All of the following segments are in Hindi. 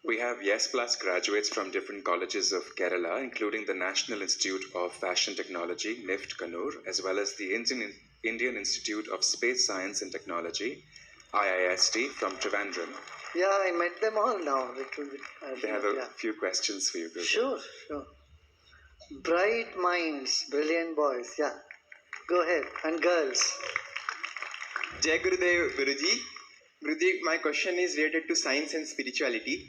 We have Yes Plus graduates from different colleges of Kerala, including the National Institute of Fashion Technology, NIFT Kannur, as well as the Indian Institute of Space Science and Technology, IIST, from Trivandrum. Yeah, I met them all now. They have a few questions for you, Guru. Sure. Bright minds, brilliant boys. Yeah, go ahead. And girls. Jai Gurudev Guruji. Guruji, my question is related to science and spirituality.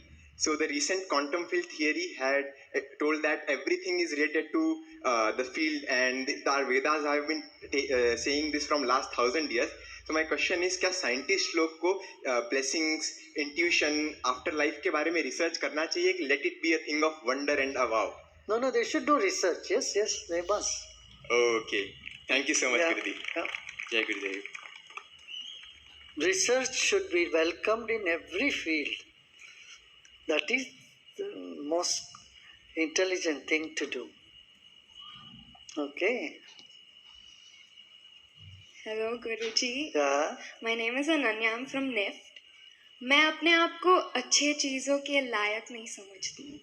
So the recent quantum field theory had told that everything is related to the field, and our Vedas have been saying this from last 1000 years. So my question is, क्या साइंटिस्ट लोग को blessings, intuition, afterlife के बारे में रिसर्च करना चाहिए कि let it be a thing of wonder and a wow? No, they should do research. Yes, they must. Okay. Thank you so much, Guruji. Yeah. Jai Gurudev. Research should be welcomed in every field. That is the most intelligent thing to do. Okay. Hello, Guruji. Yeah. My name is Ananya. I'm from NIFT. मैं अपने आप को अच्छे चीज़ों के लायक नहीं समझती हूँ.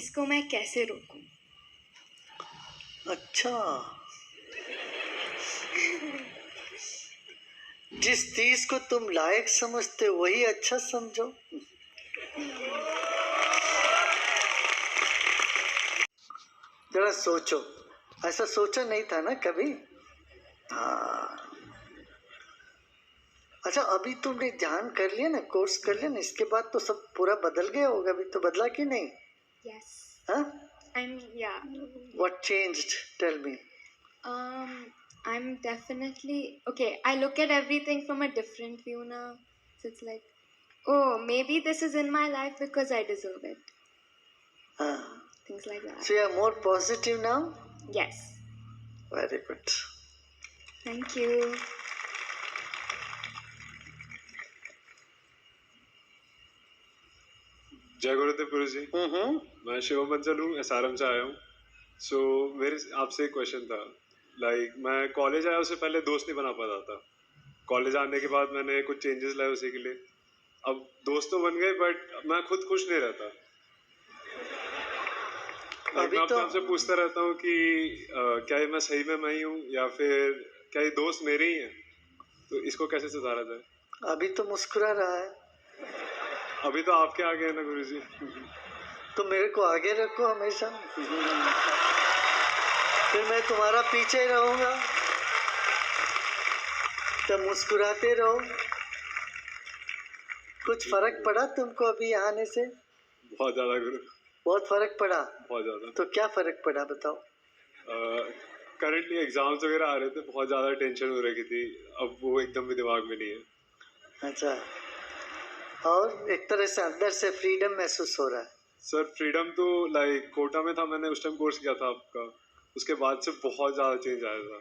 इसको मैं कैसे रोकूं? अच्छा. जिस चीज को तुम लायक समझते हो वही अच्छा समझो. जरा सोचो, ऐसा सोचा नहीं था ना कभी? हाँ. अच्छा, अभी तुमने ध्यान कर लिया ना, कोर्स कर लिया ना, इसके बाद तो सब पूरा बदल गया होगा. अभी तो बदला कि नहीं? Yes. हाँ? Yeah. What changed? Tell me. I'm definitely okay. I look at everything from a different view now. So it's like, oh, maybe this is in my life because I deserve it. Things like that. So you are more positive now? Yes. Very good. Thank you. जय गुरुदेव गुरु जी. मैं शिवम बंसल हूँ, SRM से आया हूँ. सो मेरे आपसे एक क्वेश्चन था. मैं कॉलेज आया उससे पहले दोस्त नहीं बना पाता था. कॉलेज आने के बाद मैंने कुछ चेंजेस लाए उसी के लिए. अब दोस्त तो बन गए बट मैं खुद खुश नहीं रहता. मैं अपने आप से पूछता रहता हूँ कि क्या ये मैं सही में मैं ही हूँ या फिर क्या ये दोस्त मेरे ही हैं. तो इसको कैसे सुधारा जाए? अभी तो मुस्कुरा रहा है. अभी तो आपके आगे है ना गुरुजी. तो मेरे को आगे रखो हमेशा, फिर मैं तुम्हारा पीछे रहूंगा. तो मुस्कुराते रहो. कुछ फर्क पड़ा तुमको अभी आने से? बहुत ज़्यादा गुरु. बहुत फर्क पड़ा? बहुत ज़्यादा. तो क्या फर्क पड़ा बताओ? करंटली एग्जाम्स वगैरह आ रहे थे, बहुत ज़्यादा टेंशन हो रही थी. अब वो एकदम भी दिमाग में नहीं है. अच्छा. और एक तरह से अंदर से फ्रीडम महसूस हो रहा है? सर फ्रीडम तो कोटा में था, मैंने उस टाइम कोर्स किया था आपका. उसके बाद से बहुत ज़्यादा चेंज आया था.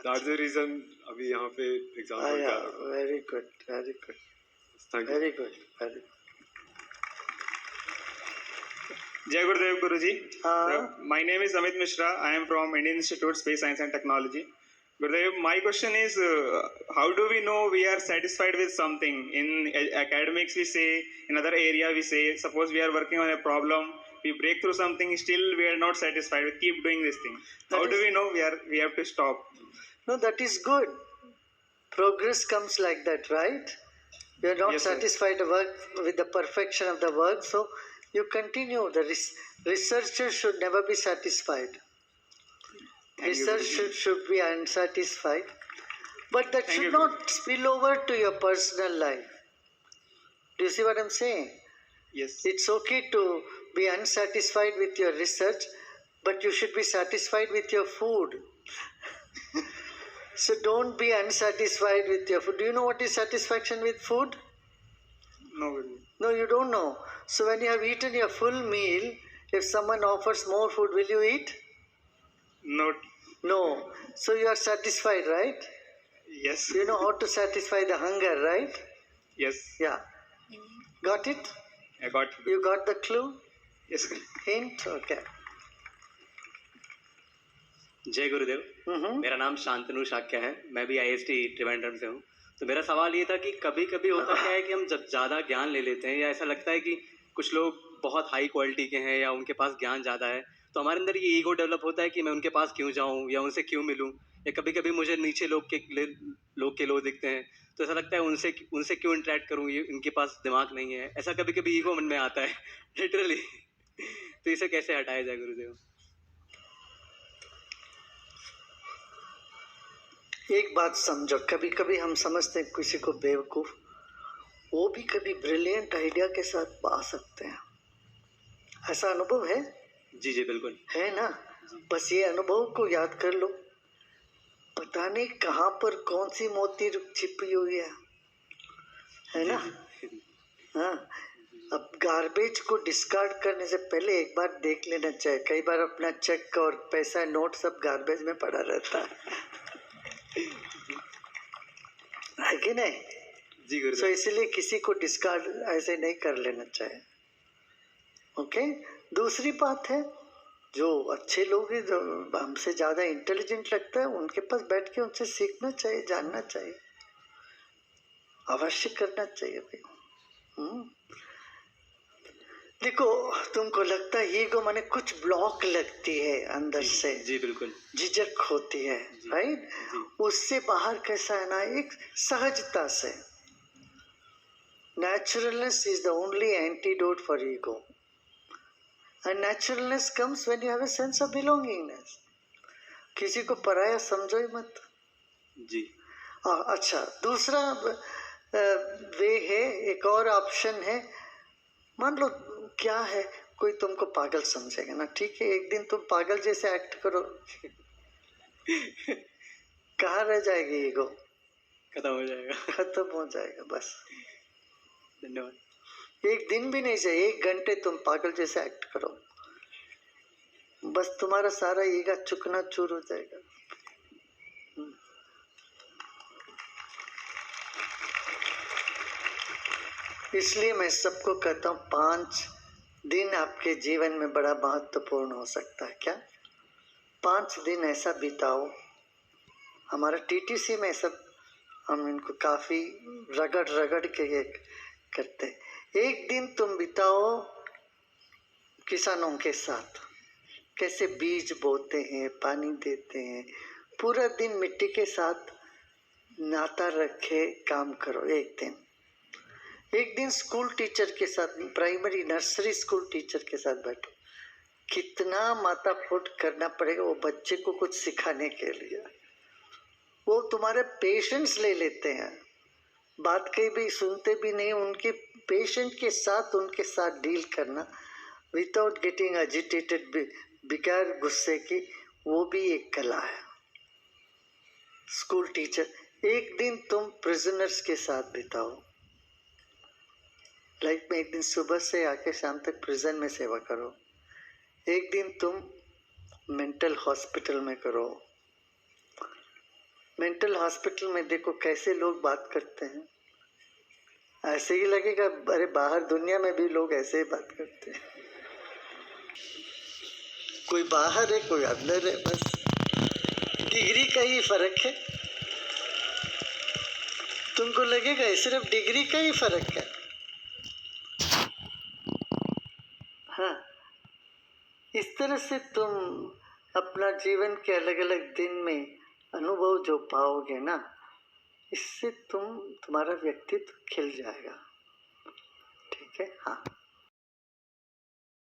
दैट्स द रीज़न अभी यहाँ पे एग्जाम हो गया. Very good. Thank you. Very good. Jai Gurudev Guruji. My name is Amit Mishra. I am from Indian Institute of Space Science and Technology. Gurudev, my question is, how do we know we are satisfied with something? In academics we say, in other area we say, suppose we are working on a problem, we break through something, still we are not satisfied, we keep doing this thing. How do we know we have to stop? No, that is good. Progress comes like that, right? You are not satisfied with the perfection of the work, so you continue. The researcher should never be satisfied. Research should be unsatisfied, but that should not spill over to your personal life. Do you see what I'm saying? Yes. It's okay to be unsatisfied with your research, but you should be satisfied with your food. So don't be unsatisfied with your food. Do you know what is satisfaction with food? No. No, you don't know. So when you have eaten your full meal, if someone offers more food, will you eat? No. So you are satisfied, right? Yes. You know how to satisfy the hunger, right? Yes. Yeah. Got it? I got it. You got the clue? Yes. Hint? Okay. जय गुरुदेव. मेरा नाम शांतनु शाक्य है. मैं भी IIST त्रिवेंद्रम से हूँ. तो मेरा सवाल ये था कि कभी कभी होता क्या है कि हम जब ज़्यादा ज्ञान ले लेते हैं या ऐसा लगता है कि कुछ लोग बहुत हाई क्वालिटी के हैं या उनके पास ज्ञान ज़्यादा है, तो हमारे अंदर ये ईगो डेवलप होता है कि मैं उनके पास क्यों जाऊँ या उनसे क्यों मिलूँ, या कभी कभी मुझे नीचे लोग दिखते हैं तो ऐसा लगता है उनसे उनसे क्यों इंटरेक्ट करूँ, ये इनके पास दिमाग नहीं है, ऐसा कभी कभी ईगो मन में आता है लिटरली। तो इसे कैसे हटाया जाए गुरुदेव? एक बात समझो, कभी कभी हम समझते हैं किसी को बेवकूफ, वो भी कभी ब्रिलियंट आइडिया के साथ आ सकते हैं। ऐसा अनुभव है? जी जी बिल्कुल है ना। बस ये अनुभव को याद कर लो, पता नहीं कहाँ पर कौन सी मोती छिपी हुई है ना। हाँ, अब गार्बेज को डिस्कार्ड करने से पहले एक बार देख लेना चाहिए। कई बार अपना चेक और पैसा नोट सब गार्बेज में पड़ा रहता है कि नहीं? जी गुरुदेव। तो इसलिए किसी को डिस्कार्ड ऐसे नहीं कर लेना चाहिए। ओके। दूसरी बात है, जो अच्छे लोग हैं, जो हमसे ज़्यादा इंटेलिजेंट लगता है, उनके पास बैठ के उनसे सीखना चाहिए, जानना चाहिए, अवश्य करना चाहिए भाई। देखो, तुमको लगता है ईगो माने कुछ ब्लॉक लगती है अंदर से, जी बिल्कुल, झिझक होती है, राइट? उससे बाहर कैसा है ना, एक सहजता से। Naturalness is the only antidote for ego. And naturalness comes when you have a sense of belongingness. किसी को पराया समझो ही मत जी। अच्छा, दूसरा वे है, एक और ऑप्शन है। मान लो क्या है, कोई तुमको पागल समझेगा ना, ठीक है, एक दिन तुम पागल जैसे एक्ट करो, कहाँ रह जाएगी ईगो? खत्म हो जाएगा। खत्म हो जाएगा बस। धन्यवाद। एक दिन भी नहीं चाहिए, 1 घंटे तुम पागल जैसे एक्ट करो, बस तुम्हारा सारा ईगा चुकना चूर हो जाएगा। इसलिए मैं सबको कहता हूँ 5 दिन आपके जीवन में बड़ा महत्वपूर्ण हो सकता है। क्या 5 दिन ऐसा बिताओ? हमारा टीटीसी में सब हम इनको काफ़ी रगड़ के ये करते हैं। एक दिन तुम बिताओ किसानों के साथ, कैसे बीज बोते हैं, पानी देते हैं, पूरा दिन मिट्टी के साथ नाता रखे काम करो। एक दिन स्कूल टीचर के साथ, प्राइमरी नर्सरी स्कूल टीचर के साथ बैठो, कितना माथा फुट करना पड़ेगा वो बच्चे को कुछ सिखाने के लिए। वो तुम्हारे पेशेंस ले लेते हैं, बात कहीं भी सुनते भी नहीं, उनके पेशेंट के साथ उनके साथ डील करना विदाउट गेटिंग एजिटेटेड, बिगैर गुस्से की, वो भी एक कला है। School teacher. एक दिन तुम प्रिजनर्स के साथ बिताओ, लाइफ में एक दिन सुबह से आके शाम तक प्रिजन में सेवा करो। एक दिन तुम मेंटल हॉस्पिटल में करो। मेंटल हॉस्पिटल में देखो कैसे लोग बात करते हैं, ऐसे ही लगेगा अरे बाहर दुनिया में भी लोग ऐसे ही बात करते हैं, कोई बाहर है कोई अंदर है, बस डिग्री का ही फर्क है। तुमको लगेगा सिर्फ डिग्री का ही फर्क है। हाँ, इस तरह से तुम अपना जीवन के अलग अलग दिन में अनुभव जो पाओगे ना, इससे तुम्हारा व्यक्तित्व खिल जाएगा। ठीक है। हाँ।